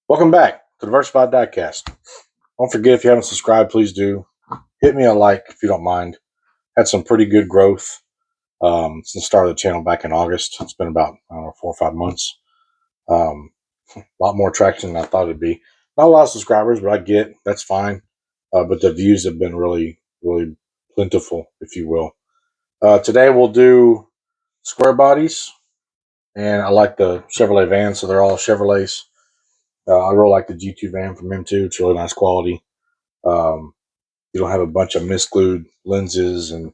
Welcome back to the Diversified Diecast. Don't forget, if you haven't subscribed, please do. Hit me a like if you don't mind. Had some pretty good growth since the start of the channel back in August. It's been about, I don't know, 4 or 5 months. A lot more traction than I thought it'd be. Not a lot of subscribers, but I get that's fine. But the views have been really, really plentiful, if you will. Today we'll do square bodies, and I like the Chevrolet vans, so they're all Chevrolets. I really like the G2 van from M2. It's really nice quality. Um, you don't have a bunch of misglued lenses, and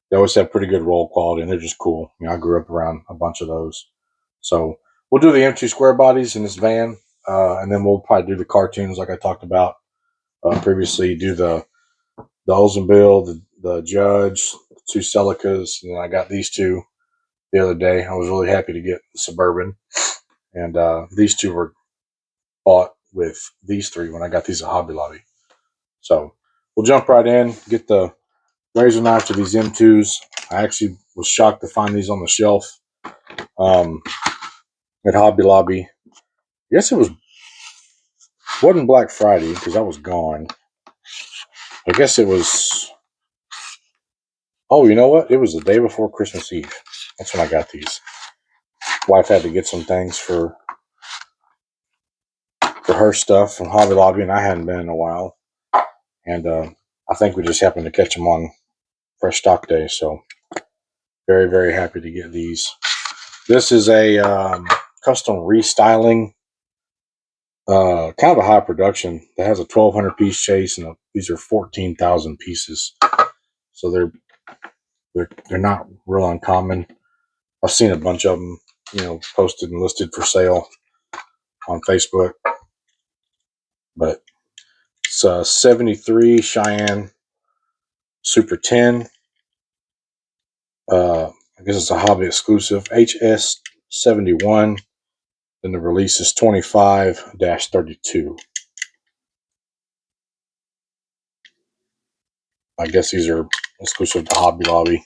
they always have pretty good roll quality, and they're just cool. I grew up around a bunch of those. So we'll do the M2 square bodies in this van, and then we'll probably do the cartoons like I talked about previously. Do the Oldsmobile, the Judge, the two Celicas, and then I got these two the other day. I was really happy to get the Suburban, and these two were bought with these three when I got these at Hobby Lobby. So we'll jump right in, get the razor knife to these M2s. I actually was shocked to find these on the shelf um, at Hobby Lobby. I guess wasn't Black Friday because I was gone. I guess it was. Oh, you know what? It was the day before Christmas Eve. That's when I got these. Wife had to get some things for her stuff from Hobby Lobby, and I hadn't been in a while. And I think we just happened to catch them on Fresh Stock Day. So very, very happy to get these. This is a custom restyling, kind of a high production that has a 1,200 piece chase, and these are 14,000 pieces. So they're not real uncommon. I've seen a bunch of them, posted and listed for sale on Facebook. But it's a 73 Cheyenne Super 10. I guess it's a hobby exclusive. HS71. Then the release is 25-32. I guess these are exclusive to Hobby Lobby.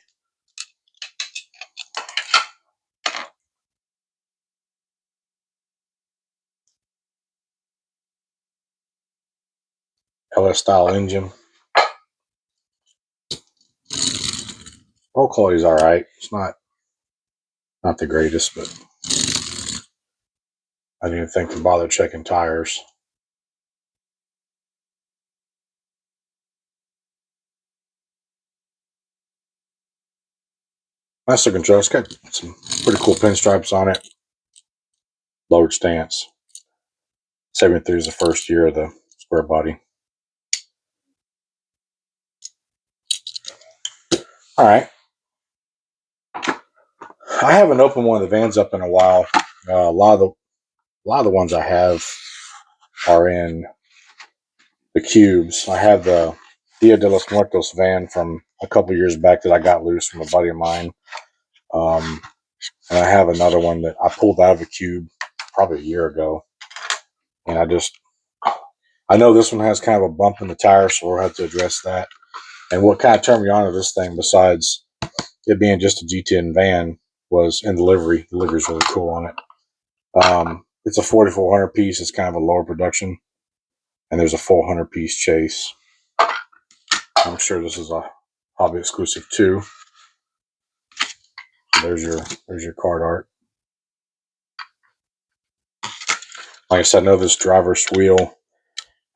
LS style engine. Roll quality is all right. It's not the greatest, but I didn't think to bother checking tires. Nice looking truck. It's got some pretty cool pinstripes on it. Lowered stance. 73 is the first year of the square body. All right. I haven't opened one of the vans up in a while. A lot of the ones I have are in the cubes. I have the Dia de los Muertos van from a couple years back that I got loose from a buddy of mine. And I have another one that I pulled out of a cube probably a year ago. And I know this one has kind of a bump in the tire, so we'll have to address that. And what kind of turned me on to this thing, besides it being just a G10 van, was in the livery. The livery's really cool on it. It's a 4,400 piece. It's kind of a lower production. And there's a 400 piece chase. I'm sure this is a hobby exclusive too. There's your card art. Like I said, I know this driver's wheel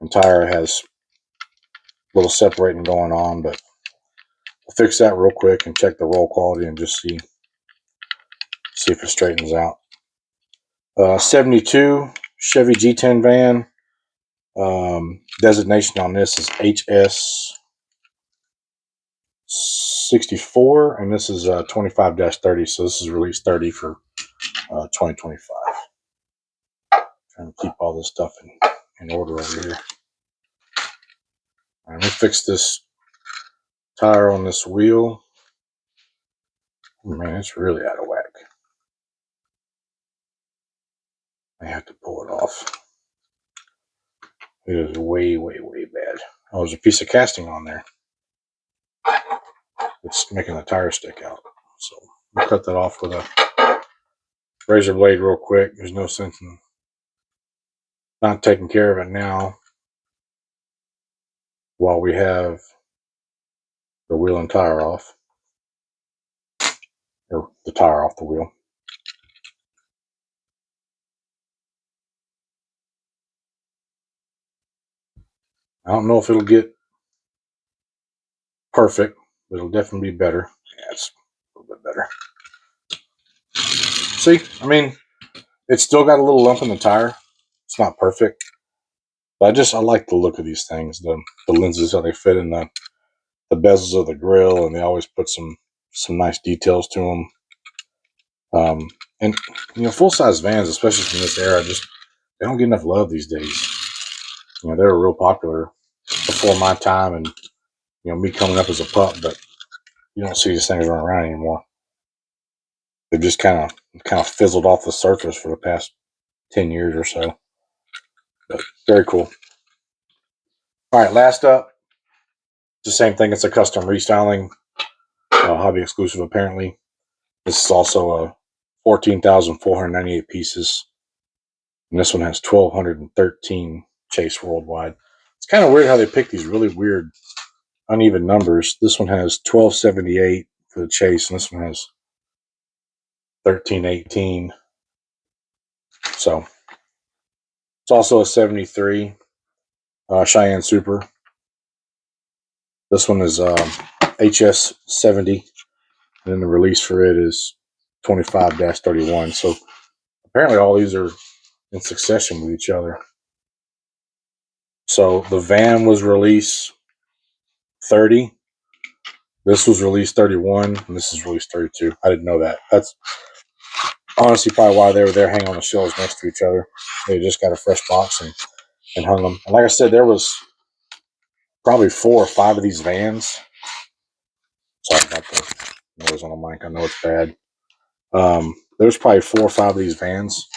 and tire has a little separating going on, but I'll fix that real quick and check the roll quality and just see if it straightens out. 72 Chevy G10 van. Designation on this is HS64, and this is 25-30, so this is release 30 for 2025. Trying to keep all this stuff in order over here. All right, let me fix this tire on this wheel. Oh, man, it's really out of whack. I have to pull it off. It is way, way, way bad. Oh, there's a piece of casting on there. It's making the tire stick out. So we'll cut that off with a razor blade real quick. There's no sense in not taking care of it now while we have the wheel and tire off, or the tire off the wheel. I don't know if it'll get perfect, but it'll definitely be better. Yeah, it's a little bit better. See, I mean, it's still got a little lump in the tire. It's not perfect, but I like the look of these things. The lenses, how they fit in the bezels of the grill, and they always put some nice details to them. And full size vans, especially from this era, just they don't get enough love these days. They were real popular before my time, and me coming up as a pup, but you don't see these things running around anymore. They've just kind of fizzled off the surface for the past 10 years or so. But very cool. All right, last up, the same thing. It's a custom restyling, hobby exclusive apparently. This is also a 14,498 pieces, and this one has 1,213 chase worldwide. It's kind of weird how they pick these really weird, uneven numbers. This one has 1,278 for the chase, and this one has 1,318. So it's also a 73 Cheyenne Super. This one is HS 70, and then the release for it is 25-31. So apparently all these are in succession with each other. So the van was released 30. This was released 31, and this is released 32. I didn't know that. That's honestly probably why they were there hanging on the shelves next to each other. They just got a fresh box and hung them. And like I said, there was probably 4 or 5 of these vans. Sorry about the noise on the mic. I know it's bad. There was probably 4 or 5 of these vans.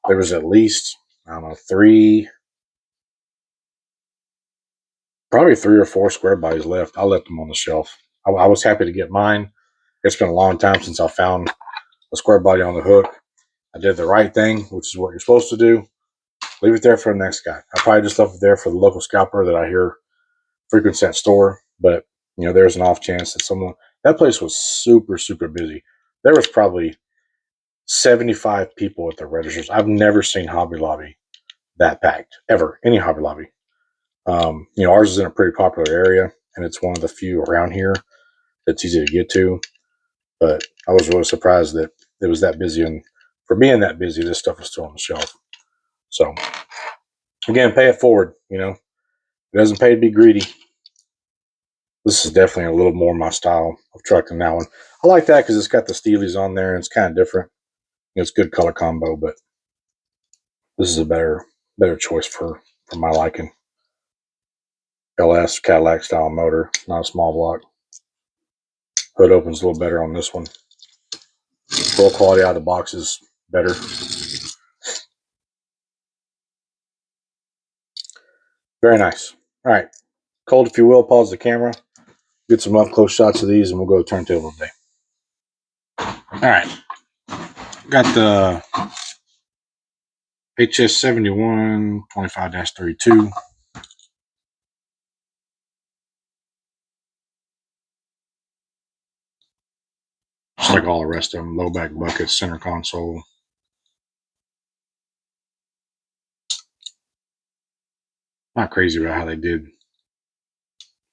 There was at least, I don't know, probably 3 or 4 Squarebodies left. I left them on the shelf. I was happy to get mine. It's been a long time since I found a Squarebody on the hook. I did the right thing, which is what you're supposed to do. Leave it there for the next guy. I probably just left it there for the local scalper that I hear frequents that store. But there's an off chance that someone, that place was super, super busy. There was probably 75 people at the registers. I've never seen Hobby Lobby that packed ever. Any Hobby Lobby. Ours is in a pretty popular area, and it's one of the few around here that's easy to get to. But I was really surprised that it was that busy, and for being that busy, this stuff was still on the shelf. So again, pay it forward. It doesn't pay to be greedy. This is definitely a little more my style of truck than that one. I like that because it's got the Steelies on there and it's kind of different. It's good color combo, but this is a better choice for my liking. LS Cadillac style motor, not a small block. Hood opens a little better on this one. Roll quality out of the box is better. Very nice. All right, Colt, if you will, pause the camera. Get some up close shots of these, and we'll go turntable today. All right, got the HS71 25-32. Just like all the rest of them, low back bucket, center console. Not crazy about how they did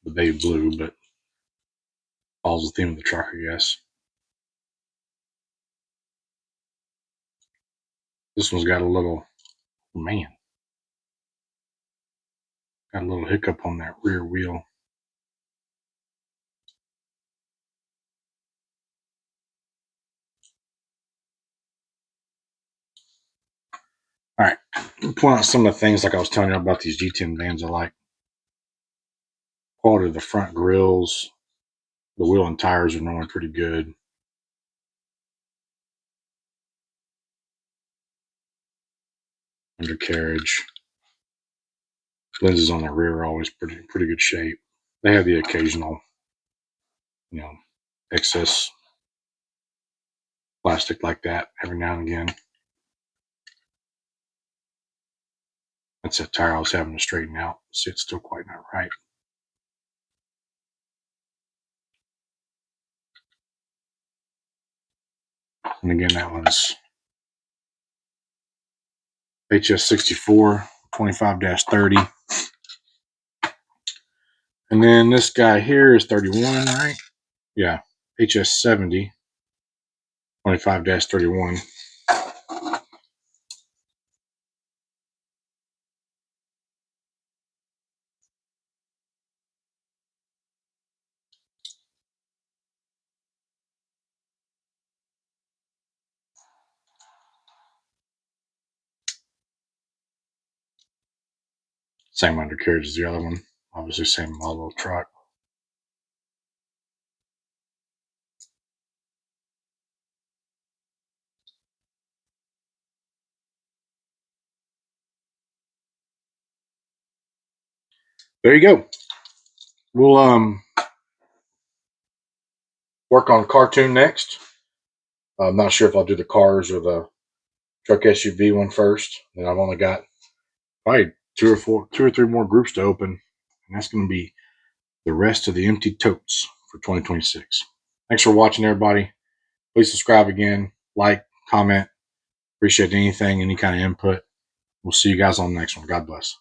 the baby blue, but follows the theme of the truck, I guess. This one's got a little, man, got a little hiccup on that rear wheel. All right, point out some of the things like I was telling you about these G10 vans I like. Quality of the front grills, the wheel and tires are normally pretty good. Undercarriage, lenses on the rear are always pretty good shape. They have the occasional, excess plastic like that every now and again. That's that tire I was having to straighten out. See, it's still quite not right. And again, that one's HS64 25-30. And then this guy here is 31, right? Yeah, HS70 25-31. Same undercarriage as the other one. Obviously, same model of truck. There you go. We'll work on cartoon next. I'm not sure if I'll do the cars or the truck SUV one first. And I've only got probably two or three more groups to open, and that's going to be the rest of the empty totes for 2026. Thanks for watching, everybody. Please subscribe again, like, comment. Appreciate anything, any kind of input. We'll see you guys on the next one. God bless.